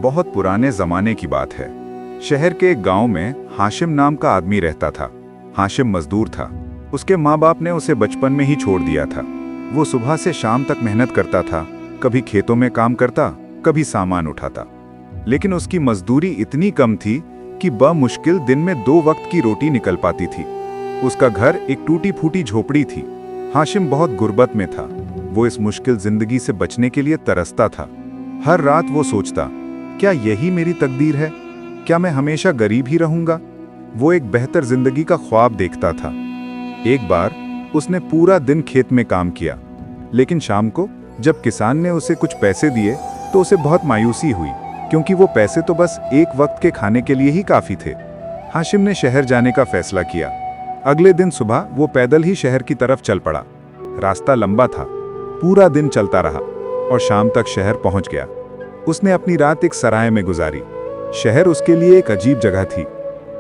बहुत पुराने जमाने की बात है। शहर के एक गांव में हाशिम नाम का आदमी रहता था। हाशिम मजदूर था। उसके माँ बाप ने उसे बचपन में ही छोड़ दिया था। वो सुबह से शाम तक मेहनत करता था, कभी खेतों में काम करता, कभी सामान उठाता। लेकिन उसकी मजदूरी इतनी कम थी कि बमुश्किल दिन में 2 वक्त की रोटी निकल पाती थी। उसका घर एक टूटी फूटी झोपड़ी थी। हाशिम बहुत गुर्बत में था। वो इस मुश्किल जिंदगी से बचने के लिए तरसता था। हर रात वो सोचता, क्या यही मेरी तकदीर है? क्या मैं हमेशा गरीब ही रहूंगा? वो एक बेहतर जिंदगी का ख्वाब देखता था। एक बार उसने पूरा दिन खेत में काम किया, लेकिन शाम को जब किसान ने उसे कुछ पैसे दिए तो उसे बहुत मायूसी हुई, क्योंकि वो पैसे तो बस एक वक्त के खाने के लिए ही काफी थे। हाशिम ने शहर जाने का फैसला किया। अगले दिन सुबह वो पैदल ही शहर की तरफ चल पड़ा। रास्ता लंबा था, पूरा दिन चलता रहा और शाम तक शहर पहुंच गया। उसने अपनी रात एक सराय में गुजारी। शहर उसके लिए एक अजीब जगह थी।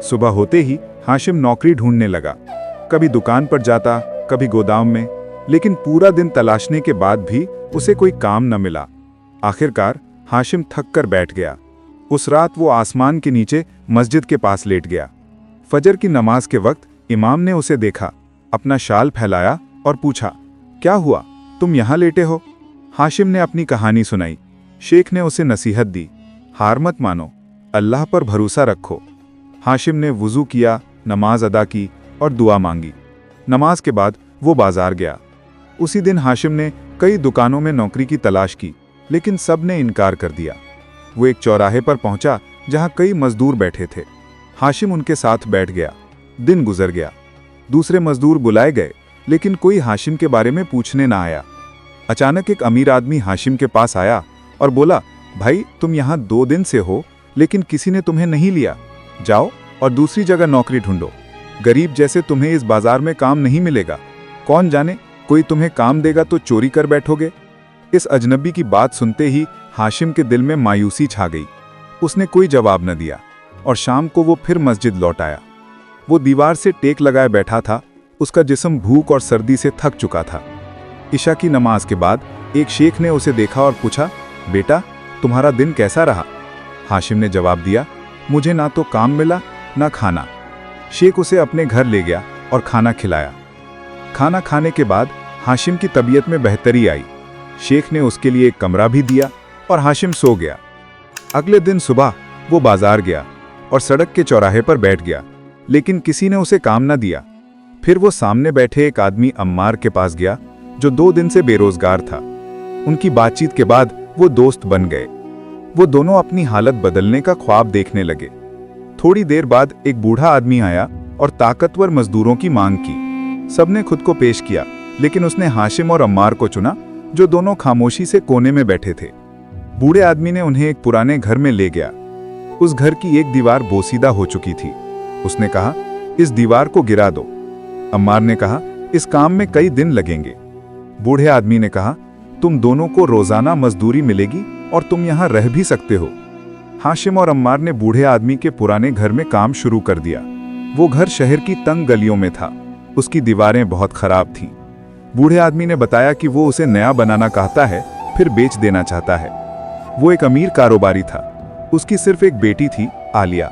सुबह होते ही हाशिम नौकरी ढूंढने लगा। कभी दुकान पर जाता, कभी गोदाम में, लेकिन पूरा दिन तलाशने के बाद भी उसे कोई काम न मिला। आखिरकार हाशिम थक कर बैठ गया। उस रात वो आसमान के नीचे मस्जिद के पास लेट गया। फजर की नमाज के वक्त इमाम ने उसे देखा, अपना शाल फैलाया और पूछा, क्या हुआ, तुम यहाँ लेटे हो? हाशिम ने अपनी कहानी सुनाई। शेख ने उसे नसीहत दी, हार मत मानो, अल्लाह पर भरोसा रखो। हाशिम ने वुजू किया, नमाज अदा की और दुआ मांगी। नमाज के बाद वो बाजार गया। उसी दिन हाशिम ने कई दुकानों में नौकरी की तलाश की, लेकिन सब ने इनकार कर दिया। वो एक चौराहे पर पहुंचा जहां कई मजदूर बैठे थे। हाशिम उनके साथ बैठ गया। दिन गुजर गया। दूसरे मजदूर बुलाए गए, लेकिन कोई हाशिम के बारे में पूछने ना आया। अचानक एक अमीर आदमी हाशिम के पास आया और बोला, भाई तुम यहाँ 2 दिन से हो, लेकिन किसी ने तुम्हें नहीं लिया। जाओ और दूसरी जगह नौकरी ढूंढो। गरीब जैसे तुम्हें इस बाजार में काम नहीं मिलेगा। कौन जाने कोई तुम्हें काम देगा तो चोरी कर बैठोगे। इस अजनबी की बात सुनते ही हाशिम के दिल में मायूसी छा गई। उसने कोई जवाब न दिया और शाम को वो फिर मस्जिद लौट आया। वो दीवार से टेक लगाए बैठा था। उसका जिस्म भूख और सर्दी से थक चुका था। इशा की नमाज के बाद एक शेख ने उसे देखा और पूछा, बेटा तुम्हारा दिन कैसा रहा? हाशिम ने जवाब दिया, मुझे ना तो काम मिला ना खाना। शेख उसे अपने घर ले गया और खाना खिलाया। खाना खाने के बाद हाशिम की तबीयत में बेहतरी आई। शेख ने उसके लिए एक कमरा भी दिया और हाशिम सो गया। अगले दिन सुबह वो बाजार गया और सड़क के चौराहे पर बैठ गया, लेकिन किसी ने उसे काम न दिया। फिर वो सामने बैठे एक आदमी अम्मार के पास गया, जो 2 दिन से बेरोजगार था। उनकी बातचीत के बाद वो दोस्त बन गए। वो दोनों अपनी हालत बदलने का ख्वाब देखने लगे। थोड़ी देर बाद एक बूढ़ा आदमी आया और ताकतवर मजदूरों की मांग की। सबने खुद को पेश किया, लेकिन उसने हाशिम और अम्मार को चुना, जो दोनों खामोशी से कोने में बैठे थे। बूढ़े आदमी ने उन्हें एक पुराने घर में ले गया। उस घर की एक दीवार बोसीदा हो चुकी थी। उसने कहा, इस दीवार को गिरा दो। अम्मार ने कहा, इस काम में कई दिन लगेंगे। बूढ़े आदमी ने कहा, तुम दोनों को रोजाना मजदूरी मिलेगी और तुम यहाँ रह भी सकते हो। हाशिम और अम्मार ने बूढ़े आदमी के पुराने घर में काम शुरू कर दिया। वो घर शहर की तंग गलियों में था। उसकी दीवारें बहुत खराब थीं। बूढ़े आदमी ने बताया कि वो उसे नया बनाना चाहता है, फिर बेच देना चाहता है। वो एक अमीर कारोबारी था। उसकी सिर्फ एक बेटी थी, आलिया,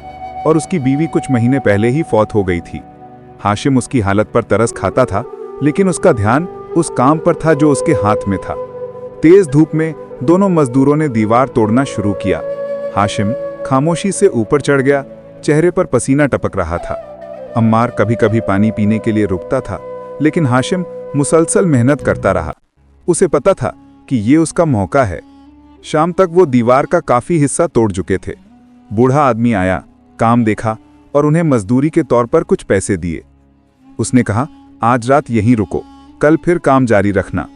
और उसकी बीवी कुछ महीने पहले ही फौत हो गई थी। हाशिम उसकी हालत पर तरस खाता था, लेकिन उसका ध्यान उस काम पर था जो उसके हाथ में था। तेज धूप में दोनों मजदूरों ने दीवार तोड़ना शुरू किया। हाशिम खामोशी से ऊपर चढ़ गया। चेहरे पर पसीना टपक रहा था। अम्मार कभी कभी पानी पीने के लिए रुकता था, लेकिन हाशिम मुसलसल मेहनत करता रहा। उसे पता था कि ये उसका मौका है। शाम तक वो दीवार का काफी हिस्सा तोड़ चुके थे। बूढ़ा आदमी आया, काम देखा और उन्हें मजदूरी के तौर पर कुछ पैसे दिए। उसने कहा, आज रात यहीं रुको, कल फिर काम जारी रखना।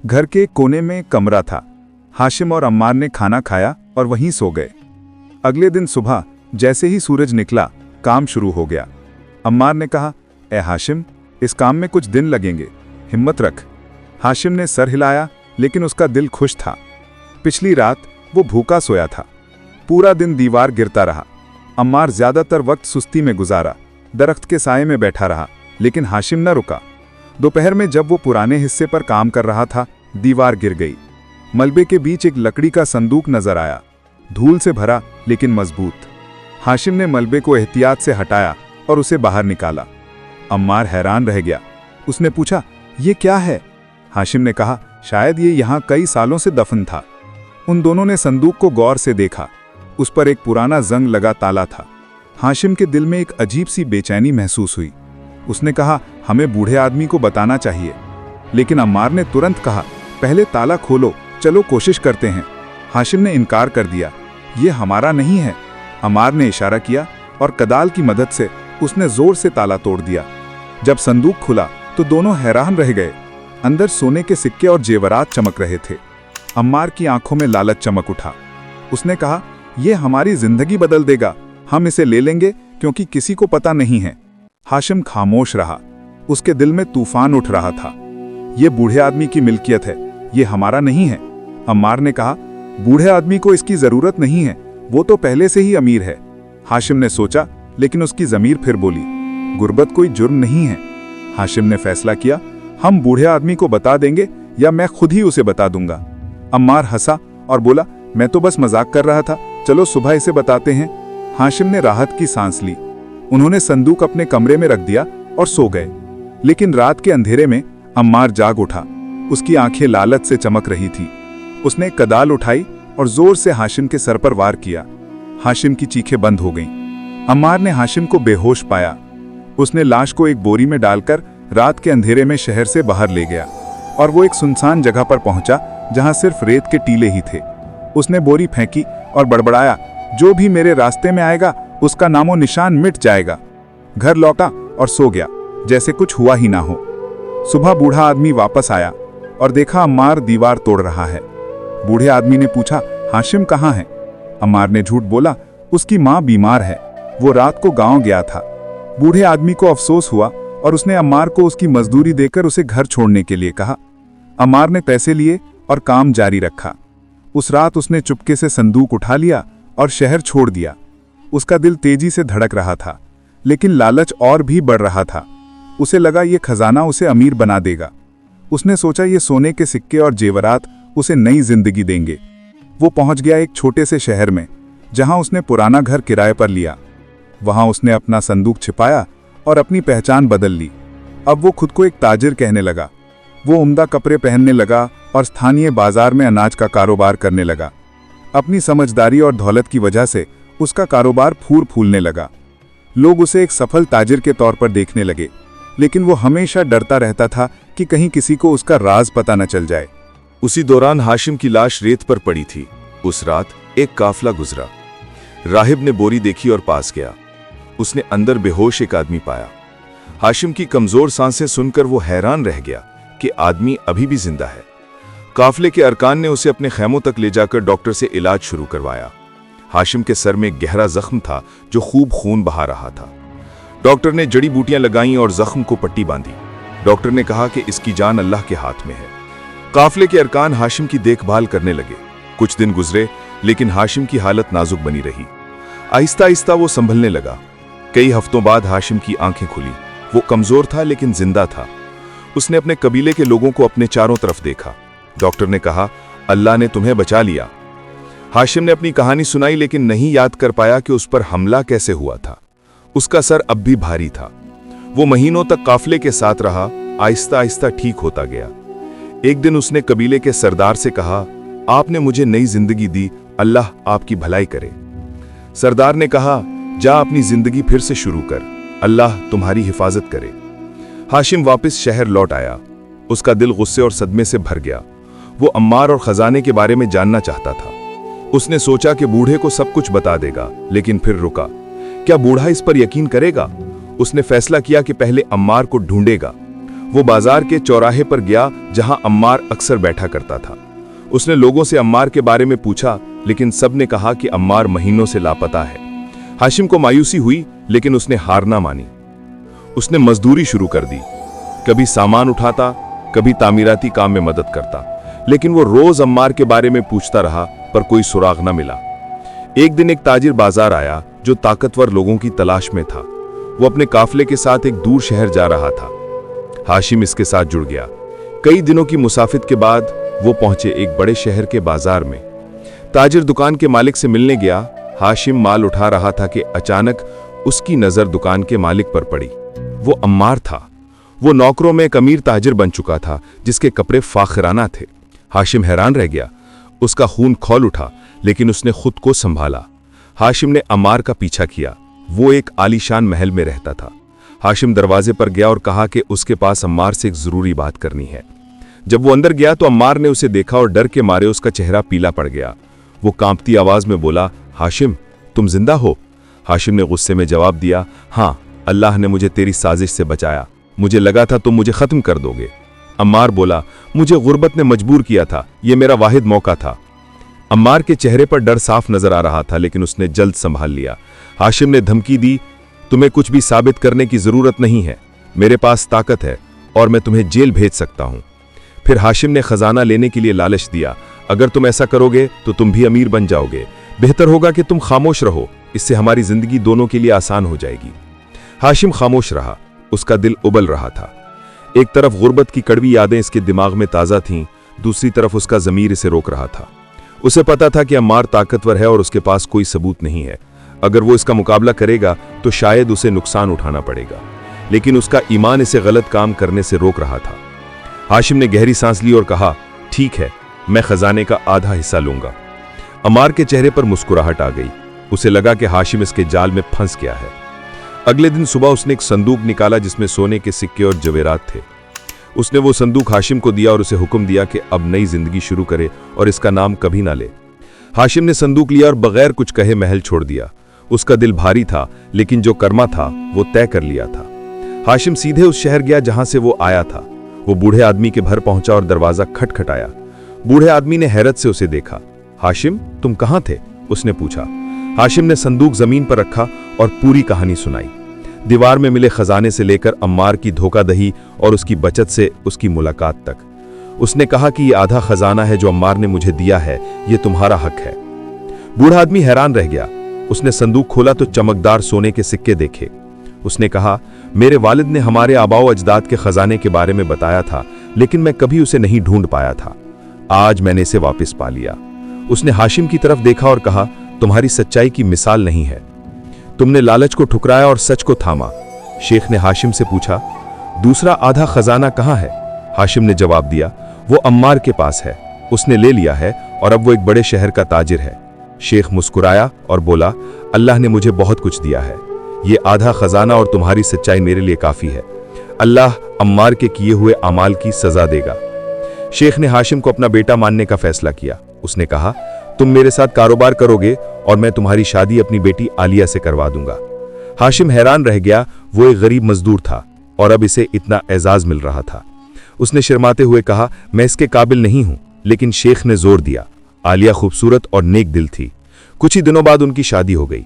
घर के कोने में एक कमरा था। हाशिम और अम्मार ने खाना खाया और वहीं सो गए। अगले दिन सुबह जैसे ही सूरज निकला, काम शुरू हो गया। अम्मार ने कहा, ए हाशिम, इस काम में कुछ दिन लगेंगे, हिम्मत रख। हाशिम ने सर हिलाया, लेकिन उसका दिल खुश था। पिछली रात वो भूखा सोया था। पूरा दिन दीवार गिरता रहा। अम्मार ज्यादातर वक्त सुस्ती में गुजारा, दरख्त के साये में बैठा रहा, लेकिन हाशिम न रुका। दोपहर में जब वो पुराने हिस्से पर काम कर रहा था, दीवार गिर गई। मलबे के बीच एक लकड़ी का संदूक नजर आया। धूल से भरा लेकिन मजबूत। हाशिम ने मलबे को एहतियात से हटाया और उसे बाहर निकाला। अम्मार हैरान रह गया। उसने पूछा, ये क्या है? हाशिम ने कहा, शायद ये यहाँ कई सालों से दफन था। उन दोनों ने संदूक को गौर से देखा। उस पर एक पुराना जंग लगा ताला था। हाशिम के दिल में एक अजीब सी बेचैनी महसूस हुई। उसने कहा, हमें बूढ़े आदमी को बताना चाहिए। लेकिन अम्मार ने तुरंत कहा, पहले ताला खोलो, चलो कोशिश करते हैं। हाशिम ने इनकार कर दिया, ये हमारा नहीं है। अम्मार ने इशारा किया और कदाल की मदद से उसने जोर से ताला तोड़ दिया। जब संदूक खुला तो दोनों हैरान रह गए। अंदर सोने के सिक्के और जेवरात चमक रहे थे। अम्मार की आंखों में लालच चमक उठा। उसने कहा, यह हमारी जिंदगी बदल देगा, हम इसे ले लेंगे क्योंकि किसी को पता नहीं है। हाशिम खामोश रहा। उसके दिल में तूफान उठ रहा था। यह बूढ़े आदमी की मिल्कियत है, ये हमारा नहीं है। अम्मार ने कहा, बूढ़े आदमी को इसकी जरूरत नहीं है, वो तो पहले से ही अमीर है। हाशिम ने सोचा, लेकिन उसकी जमीर फिर बोली, गुर्बत कोई जुर्म नहीं है। हाशिम ने फैसला किया, हम बूढ़े आदमी को बता देंगे या मैं खुद ही उसे बता दूंगा। अम्मार हंसा और बोला, मैं तो बस मजाक कर रहा था, चलो सुबह इसे बताते हैं। हाशिम ने राहत की सांस ली। उन्होंने संदूक अपने कमरे में रख दिया और सो गए। लेकिन रात के अंधेरे में अम्मार जाग उठा। उसकी आंखें लालच से चमक रही थी। उसने कदाल उठाई और जोर से हाशिम के सर पर वार किया। हाशिम की चीखें बंद हो गईं। अम्मार ने हाशिम को बेहोश पाया। उसने लाश को एक बोरी में डालकर रात के अंधेरे में शहर से बाहर ले गया और वो एक सुनसान जगह पर पहुंचा जहां सिर्फ रेत के टीले ही थे। उसने बोरी फेंकी और बड़बड़ाया, जो भी मेरे रास्ते में आएगा उसका नामो निशान मिट जाएगा। घर लौटा और सो गया जैसे कुछ हुआ ही ना हो। सुबह बूढ़ा आदमी वापस आया और देखा अम्मार दीवार तोड़ रहा है। बूढ़े आदमी ने पूछा, हाशिम कहाँ है? अम्मार ने झूठ बोला, उसकी माँ बीमार है, वो रात को गांव गया था। बूढ़े आदमी को अफसोस हुआ और उसने अम्मार को उसकी मजदूरी देकर उसे घर छोड़ने के लिए कहा। अम्मार ने पैसे लिए और काम जारी रखा। उस रात उसने चुपके से संदूक उठा लिया और शहर छोड़ दिया। उसका दिल तेजी से धड़क रहा था, लेकिन लालच और भी बढ़ रहा था। उसे लगा ये खजाना उसे अमीर बना देगा। उसने सोचा ये सोने के सिक्के और जेवरात उसे नई जिंदगी देंगे। वो पहुंच गया एक छोटे से शहर में, जहां उसने पुराना घर किराए पर लिया। वहां उसने अपना संदूक छिपाया और अपनी पहचान बदल ली। अब वो खुद को एक ताजिर कहने लगा। वो उम्दा कपड़े पहनने लगा और स्थानीय बाजार में अनाज का कारोबार करने लगा। अपनी समझदारी और दौलत की वजह से उसका कारोबार फूलने लगा। लोग उसे एक सफल ताजिर के तौर पर देखने लगे, लेकिन वो हमेशा डरता रहता था कि कहीं किसी को उसका राज पता न चल जाए। उसी दौरान हाशिम की लाश रेत पर पड़ी थी। उस रात एक काफला गुजरा। राहिब ने बोरी देखी और पास गया। उसने अंदर बेहोश एक आदमी पाया। हाशिम की कमजोर सांसें सुनकर वो हैरान रह गया कि आदमी अभी भी जिंदा है। काफले के अरकान ने उसे अपने खैमों तक ले जाकर डॉक्टर से इलाज शुरू करवाया। हाशिम के सर में एक गहरा जख्म था जो खूब खून बहा रहा था। डॉक्टर ने जड़ी बूटियां लगाईं और जख्म को पट्टी बांधी। डॉक्टर ने कहा कि इसकी जान अल्लाह के हाथ में है। काफले के अरकान हाशिम की देखभाल करने लगे। कुछ दिन गुजरे, लेकिन हाशिम की हालत नाजुक बनी रही। आहिस्ता आहिस्ता वो संभलने लगा। कई हफ्तों बाद हाशिम की आंखें खुली। वो कमजोर था लेकिन जिंदा था। उसने अपने कबीले के लोगों को अपने चारों तरफ देखा। डॉक्टर ने कहा, अल्लाह ने तुम्हें बचा लिया। हाशिम ने अपनी कहानी सुनाई, लेकिन नहीं याद कर पाया कि उस पर हमला कैसे हुआ था। उसका सर अब भी भारी था। वो महीनों तक काफले के साथ रहा। आहिस्ता आहिस्ता ठीक होता गया। एक दिन उसने कबीले के सरदार से कहा, आपने मुझे नई जिंदगी दी, अल्लाह आपकी भलाई करे। सरदार ने कहा, जा अपनी जिंदगी फिर से शुरू कर, अल्लाह तुम्हारी हिफाजत करे। हाशिम वापस शहर लौट आया। उसका दिल गुस्से और सदमे से भर गया। वो अम्मार और खजाने के बारे में जानना चाहता था। उसने सोचा कि बूढ़े को सब कुछ बता देगा, लेकिन फिर रुका। क्या बूढ़ा इस पर यकीन करेगा? उसने फैसला किया कि पहले अम्मार को ढूंढेगा। वो बाजार के चौराहे पर गया जहां अम्मार अक्सर बैठा करता था। उसने लोगों से अम्मार के बारे में पूछा, लेकिन सब ने कहा कि अम्मार महीनों से लापता है। हाशिम को मायूसी हुई, लेकिन उसने हार ना मानी। उसने मजदूरी शुरू कर दी। कभी सामान उठाता, कभी तामीराती काम में मदद करता, लेकिन वो रोज अम्मार के बारे में पूछता रहा, पर कोई सुराग न मिला। एक दिन एक ताजिर बाजार आया जो ताकतवर लोगों की तलाश में था। वो अपने काफले के साथ एक दूर शहर जा रहा था। हाशिम इसके साथ जुड़ गया। कई दिनों की मुसाफिर के बाद वो पहुंचे एक बड़े शहर के बाजार में। ताजिर दुकान के मालिक से मिलने गया। हाशिम माल उठा रहा था कि अचानक उसकी नजर दुकान के मालिक पर पड़ी। वो अम्मार था। वो नौकरों में एक अमीर ताजिर बन चुका था, जिसके कपड़े फाखराना थे। हाशिम हैरान रह गया। उसका खून खौल उठा, लेकिन उसने खुद को संभाला। हाशिम ने अम्मार का पीछा किया। वो एक आलीशान महल में रहता था। हाशिम दरवाजे पर गया और कहा कि उसके पास अम्मार से एक जरूरी बात करनी है। जब वो अंदर गया तो अम्मार ने उसे देखा और डर के मारे उसका चेहरा पीला पड़ गया। वो कांपती आवाज में बोला, हाशिम, तुम जिंदा हो? हाशिम ने गुस्से में जवाब दिया, हाँ, अल्लाह ने मुझे तेरी साजिश से बचाया। मुझे लगा था तुम मुझे खत्म कर दोगे। अम्मार बोला, मुझे गुर्बत ने मजबूर किया था, यह मेरा वाहिद मौका था। अम्मार के चेहरे पर डर साफ नजर आ रहा था, लेकिन उसने जल्द संभाल लिया। हाशिम ने धमकी दी, तुम्हें कुछ भी साबित करने की जरूरत नहीं है, मेरे पास ताकत है और मैं तुम्हें जेल भेज सकता हूं। फिर हाशिम ने खजाना लेने के लिए लालच दिया, अगर तुम ऐसा करोगे तो तुम भी अमीर बन जाओगे। बेहतर होगा कि तुम खामोश रहो, इससे हमारी जिंदगी दोनों के लिए आसान हो जाएगी। हाशिम खामोश रहा। उसका दिल उबल रहा था। एक तरफ गुर्बत की कड़वी यादें इसके दिमाग में ताज़ा थीं, दूसरी तरफ उसका ज़मीर इसे रोक रहा था। उसे पता था कि अम्मार ताकतवर है और उसके पास कोई सबूत नहीं है। अगर वो इसका मुकाबला करेगा तो शायद उसे नुकसान उठाना पड़ेगा, लेकिन उसका ईमान इसे गलत काम करने से रोक रहा था। हाशिम ने गहरी सांस ली और कहा, ठीक है, मैं खजाने का आधा हिस्सा लूंगा। अम्मार के चेहरे पर मुस्कुराहट आ गई। उसे लगा कि हाशिम इसके जाल में फंस गया है। अगले दिन सुबह उसने एक संदूक निकाला जिसमें सोने के सिक्के और जवेरात थे। उसने वो संदूक हाशिम को दिया और उसे हुक्म दिया कि अब नई जिंदगी शुरू करे और इसका नाम कभी ना ले। हाशिम ने संदूक लिया और बगैर कुछ कहे महल छोड़ दिया। उसका दिल भारी था, लेकिन जो कर्मा था वो तय कर लिया था। हाशिम सीधे उस शहर गया जहां से वो आया था। वो बूढ़े आदमी के घर पहुंचा और दरवाजा खटखटाया। बूढ़े आदमी ने हैरत से उसे देखा। हाशिम, तुम कहां थे? उसने पूछा। हाशिम ने संदूक जमीन पर रखा और पूरी कहानी सुनाई। दीवार में मिले खजाने से लेकर अम्मार की धोखाधही और उसकी बचत से उसकी मुलाकात तक। उसने कहा कि यह आधा खजाना है जो अम्मार ने मुझे दिया है, यह तुम्हारा हक है। बूढ़ा आदमी हैरान रह गया। उसने संदूक खोला तो चमकदार सोने के सिक्के देखे। उसने कहा, मेरे वालिद ने हमारे आबाओ अजदाद के खजाने के बारे में बताया था, लेकिन मैं कभी उसे नहीं ढूंढ पाया था। आज मैंने इसे वापस पा लिया। उसने हाशिम की तरफ देखा और कहा, तुम्हारी सच्चाई की मिसाल नहीं है। तुमने लालच को ठुकराया और सच को थामा। शेख ने हाशिम से पूछा, दूसरा आधा खजाना कहाँ है? हाशिम ने जवाब दिया, वो अम्मार के पास है, उसने ले लिया है और अब वो एक बड़े शहर का ताजिर है। शेख मुस्कुराया और बोला, अल्लाह ने मुझे बहुत कुछ दिया है। ये आधा खजाना और तुम्हारी सच्चाई मेरे लिए काफी है। अल्लाह अम्मार के किए हुए अमाल की सजा देगा। शेख ने हाशिम को अपना बेटा मानने का फैसला किया। उसने कहा, तुम मेरे साथ कारोबार करोगे और मैं तुम्हारी शादी अपनी बेटी आलिया से करवा दूंगा। हाशिम हैरान रह गया। वो एक गरीब मजदूर था और अब इसे इतना एजाज मिल रहा था। उसने शर्माते हुए कहा, मैं इसके काबिल नहीं हूं। लेकिन शेख ने जोर दिया। आलिया खूबसूरत और नेक दिल थी। कुछ ही दिनों बाद उनकी शादी हो गई।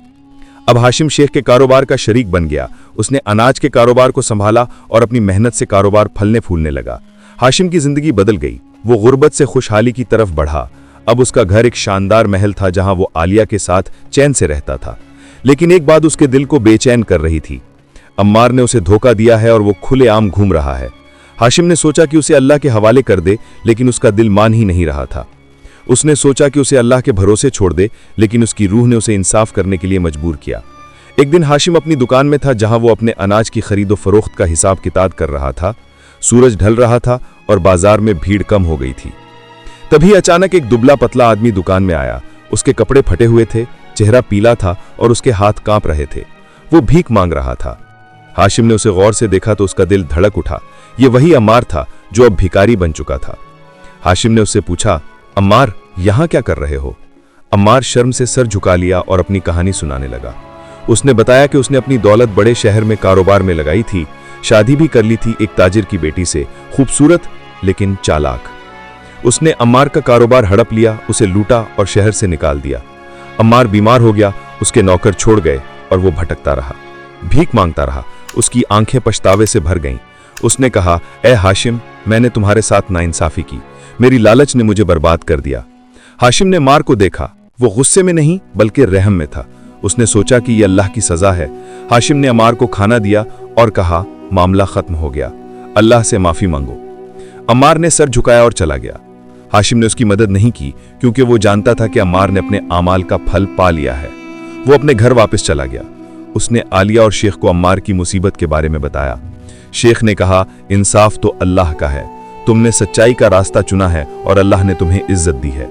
अब हाशिम शेख के कारोबार का शरीक बन गया। उसने अनाज के कारोबार को संभाला और अपनी मेहनत से कारोबार फलने फूलने लगा। हाशिम की जिंदगी बदल गई। वो गुर्बत से खुशहाली की तरफ बढ़ा। अब उसका घर एक शानदार महल था जहां वो आलिया के साथ चैन से रहता था। लेकिन एक बात उसके दिल को बेचैन कर रही थी। अम्मार ने उसे धोखा दिया है और वो खुलेआम घूम रहा है। हाशिम ने सोचा कि उसे अल्लाह के हवाले कर दे, लेकिन उसका दिल मान ही नहीं रहा था। उसने सोचा कि उसे अल्लाह के भरोसे छोड़ दे, लेकिन उसकी रूह ने उसे इंसाफ करने के लिए मजबूर किया। एक दिन हाशिम अपनी दुकान में था जहां वो अपने अनाज की खरीदो फरोख्त का हिसाब किताब कर रहा था। सूरज ढल रहा था और बाजार में भीड़ कम हो गई थी। तभी अचानक एक दुबला पतला आदमी दुकान में आया। उसके कपड़े फटे हुए थे, चेहरा पीला था और उसके हाथ कांप रहे थे। वो भीख मांग रहा था। हाशिम ने उसे गौर से देखा तो उसका दिल धड़क उठा। ये वही अम्मार था जो अब भिखारी बन चुका था। हाशिम ने उससे पूछा, अम्मार, यहां क्या कर रहे हो? अम्मार शर्म से सर झुका लिया और अपनी कहानी सुनाने लगा। उसने बताया कि उसने अपनी दौलत बड़े शहर में कारोबार में लगाई थी। शादी भी कर ली थी एक ताजिर की बेटी से, खूबसूरत लेकिन चालाक। उसने अम्मार का कारोबार हड़प लिया, उसे लूटा और शहर से निकाल दिया। अम्मार बीमार हो गया, उसके नौकर छोड़ गए और वो भटकता रहा, भीख मांगता रहा। उसकी आंखें पछतावे से भर गईं। उसने कहा, ए हाशिम, मैंने तुम्हारे साथ नाइंसाफी की, मेरी लालच ने मुझे बर्बाद कर दिया। हाशिम ने मार को देखा। वो गुस्से में नहीं बल्कि रहम में था। उसने सोचा कि यह अल्लाह की सजा है। हाशिम ने अम्मार को खाना दिया और कहा, मामला खत्म हो गया, अल्लाह से माफी मांगो। अम्मार ने सर झुकाया और चला गया। हाशिम ने उसकी मदद नहीं की क्योंकि वो जानता था कि अम्मार ने अपने आमाल का फल पा लिया है। वो अपने घर वापस चला गया। उसने आलिया और शेख को अम्मार की मुसीबत के बारे में बताया। शेख ने कहा, इंसाफ तो अल्लाह का है, तुमने सच्चाई का रास्ता चुना है और अल्लाह ने तुम्हें इज्जत दी है।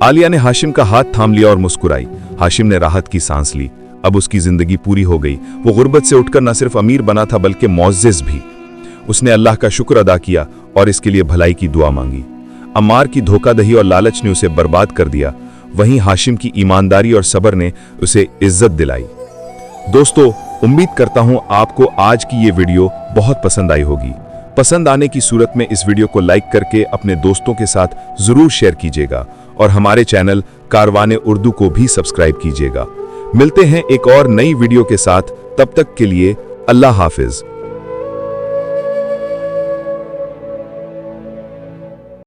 आलिया ने हाशिम का हाथ थाम लिया और मुस्कुराई। हाशिम ने राहत की सांस ली। अब उसकी जिंदगी पूरी हो गई। वो गुर्बत से उठकर न सिर्फ अमीर बना था बल्कि मुअज़्ज़िज़ भी। उसने अल्लाह का शुक्र अदा किया और इसके लिए भलाई की दुआ मांगी। अम्मार की धोखाधड़ी और लालच ने उसे बर्बाद कर दिया, वहीं हाशिम की ईमानदारी और सब्र ने उसे इज्जत दिलाई। दोस्तों, उम्मीद करता हूं आपको आज की ये वीडियो बहुत पसंद आई होगी। पसंद आने की सूरत में इस वीडियो को लाइक करके अपने दोस्तों के साथ जरूर शेयर कीजिएगा और हमारे चैनल कारवाने उर्दू को भी सब्सक्राइब कीजिएगा। मिलते हैं एक और नई वीडियो के साथ, तब तक के लिए अल्लाह हाफिज।